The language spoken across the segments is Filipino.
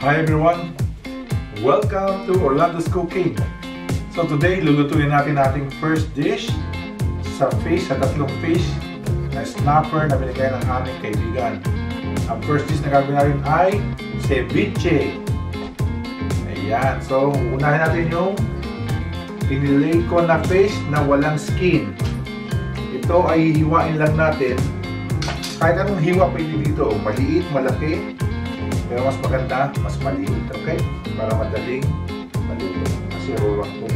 Hi everyone! Welcome to Orlando's Cooking. So today, lulutuin natin ating first dish sa fish, sa tatlong fish na snapper na binigay ng aming kaibigan. Ang first dish na gagawin natin ay ceviche. Ayan. So, unahin natin yung pinili ko na fish na walang skin. Ito ay hiwain lang natin. Kahit anong hiwa pwede dito. Maliit, malaki. Pero mas maganda, mas maliit, okay? Para madaling maluto. Kasi rolang to.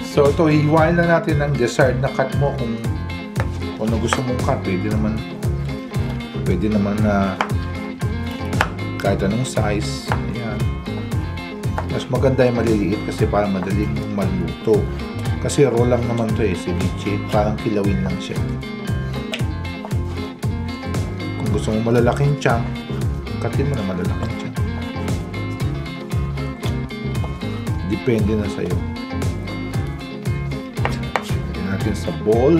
So ito, hihiwain lang natin ng desired na cut mo kung ano gusto mong cut. Pwede naman na kahit anong size. Ayan. Mas maganda yung maliliit kasi para madaling maluto. Kasi raw lang naman to ceviche. Parang kilawin lang siya. Gusto mo malalaking chunk, katin mo na malalaking chunk. Depende na sa'yo. Lagyan natin sa bowl.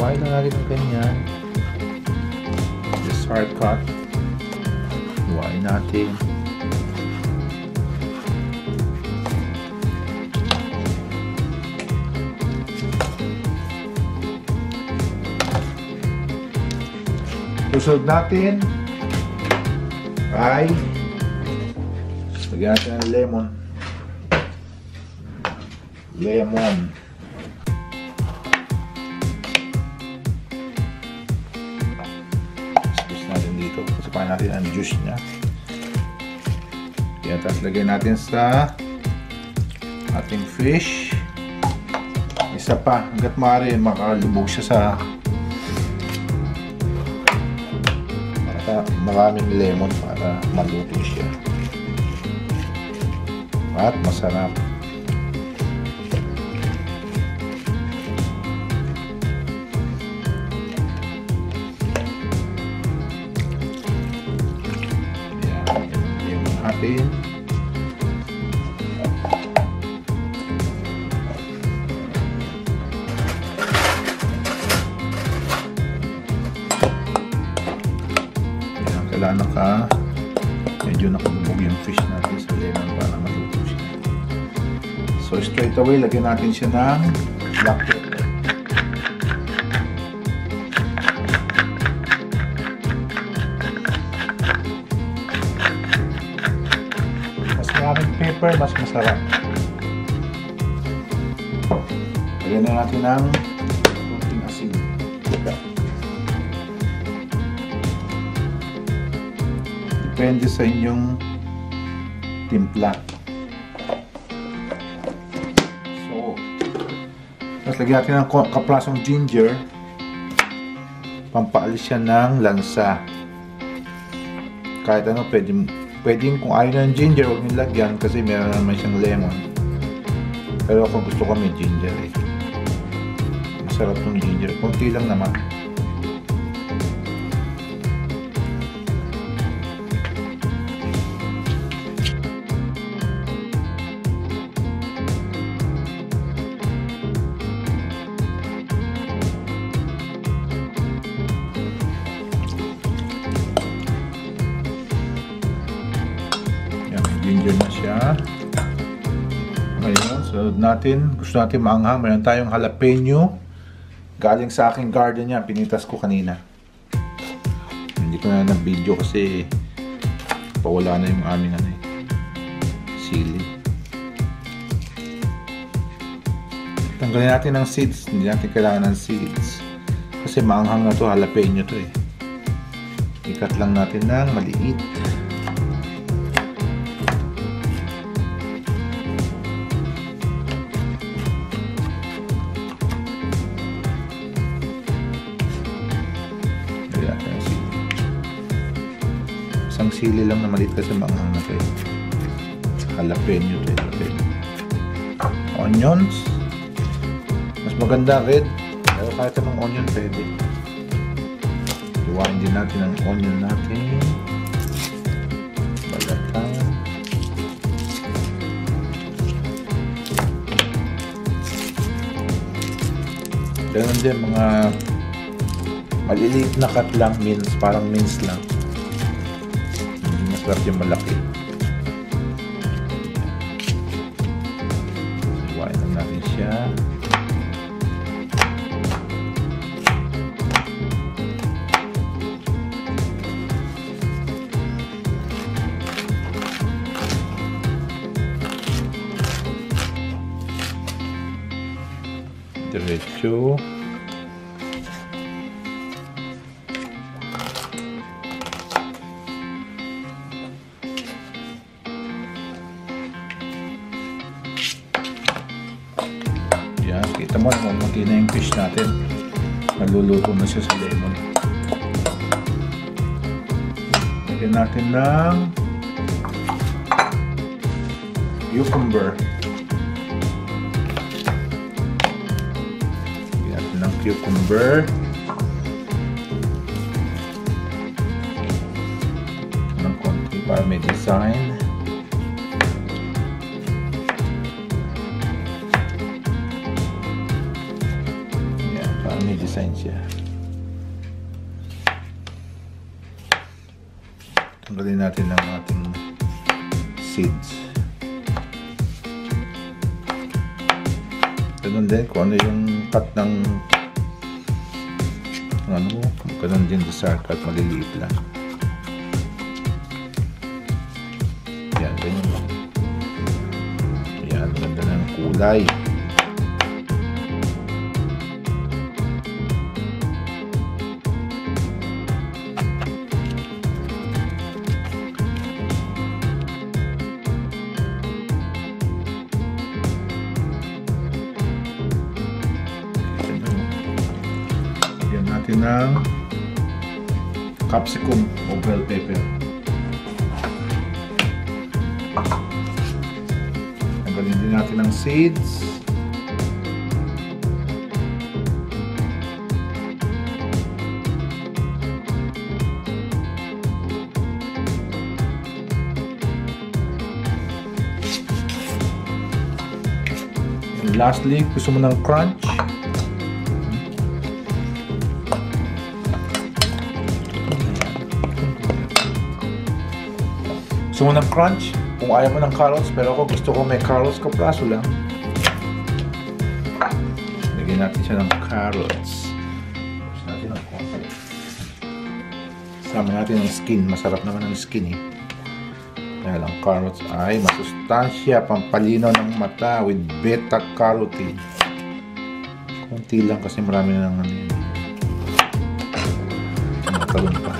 Hiwain na natin ng ganyan. This hard cut. Hiwain natin. Susunod natin ay lagyan natin ng lemon. Paano natin ang juice niya. Yan, tapos lagyan natin sa ating fish. Isa pa, hanggat maaari makalubog siya sa maraming lemon para maluto siya at masarap. Natin. Ayan, kailangan medyo nakalubog yung fish natin sa lemon para maluto siya. So straight away, lagyan natin siya ng black pepper. Maraming pepper, mas masarap. Lagyan na natin ng konting asin. Depende sa inyong timpla. So, tapos lagyan natin ng kaplasong ginger. Pampaalis siya ng lansa. Kahit ano, pwedeng kung ayaw ng ginger, huwag nilagyan kasi meron naman siyang lemon. Pero ako gusto ko may ginger eh. Masarap ng ginger. Kunti lang naman. Ginger na siya. Ngayon, sunod natin. Gusto natin maanghang. Mayroon tayong jalapeno. Galing sa aking garden niya. Pinitas ko kanina. Hindi ko na ng-video kasi pawala na yung aming sili. Tanggalin natin ng seeds. Hindi natin kailangan ng seeds. Kasi maanghang na to. Jalapeno to eh. Ikat lang natin ng maliit. sili lang na maliit kasi mga natin. Jalapeno to. Onions. Mas maganda red. Pero kahit anong onion pwede. Iwain din natin ang onion natin. Balatan. Ganun din mga maliliit na cut lang, parang mince lang. Hindi masarap yung malaki. Iwain lang natin siya. Diretso. Yan, kita mo naman mati na yung fish natin. Naluluto na siya sa lemon. Lagyan natin ng cucumber. Cucumber ng konti para may design. Yan, para may design siya. Tanggalin natin ang ating seeds. Ganun din kung ano yung cut ng ganun din sa cut, maliliit lang. Yan, ganyan lang. Yan, ganda ng kulay. Yan natin ng capsicum o bell pepper. Tanggalin din natin ang seeds. And lastly, gusto mo ng crunch? Gusto mo ng crunch? Kung ayaw mo ng carrots, pero ako gusto ko may carrots, kapraso lang. Lagyan natin siya ng carrots. Gusto natin ng konti. Sama natin ang skin. Masarap naman ang skin eh. Dahil ang carrots ay masustansya, pampalinaw ng mata with beta-carotene. Konti lang kasi marami na ng ano yun. Matalon pa.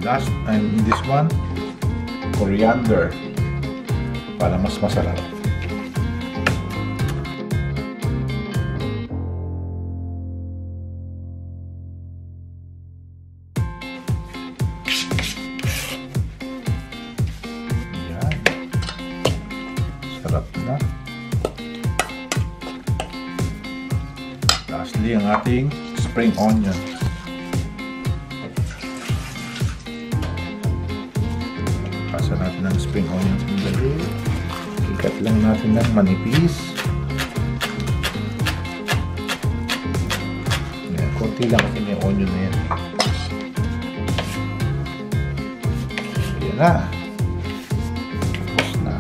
Last, and this one, coriander, para mas masarap. Yan. Sarap na. Lastly, ang ating spring onion. Pasa natin ng spring onions sandali. Ikat lang natin ng manipis. Yan, konti lang kasi may onion na yan. Ayan na. Tapos na.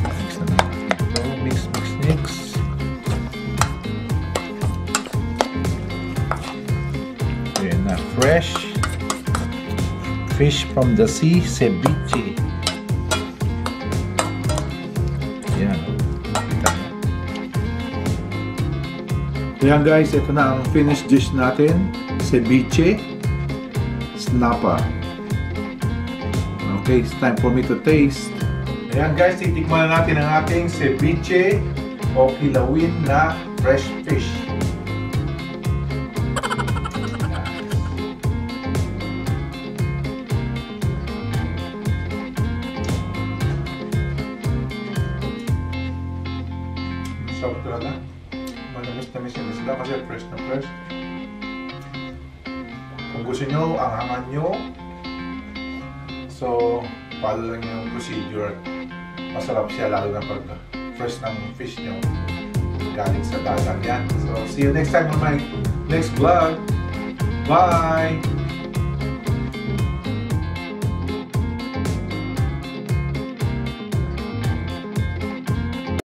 Mix na natin ito. Mix. Ayan na. Fresh fish from the sea, ceviche. Yan. Ayan guys, ito na ang finished dish natin. Ceviche snapper. Okay, it's time for me to taste. Ayan guys, titikman na natin ang ating ceviche o kilawin na fresh fish. Sarap talaga. Manamis-namis yung isda kasi fresh na fresh. Kung gusto nyo, angangan nyo. So, follow lang yung procedure. Masarap siya lalo na pag fresh ng fish nyo galing sa dagat yan. So, see you next time on my next vlog. Bye!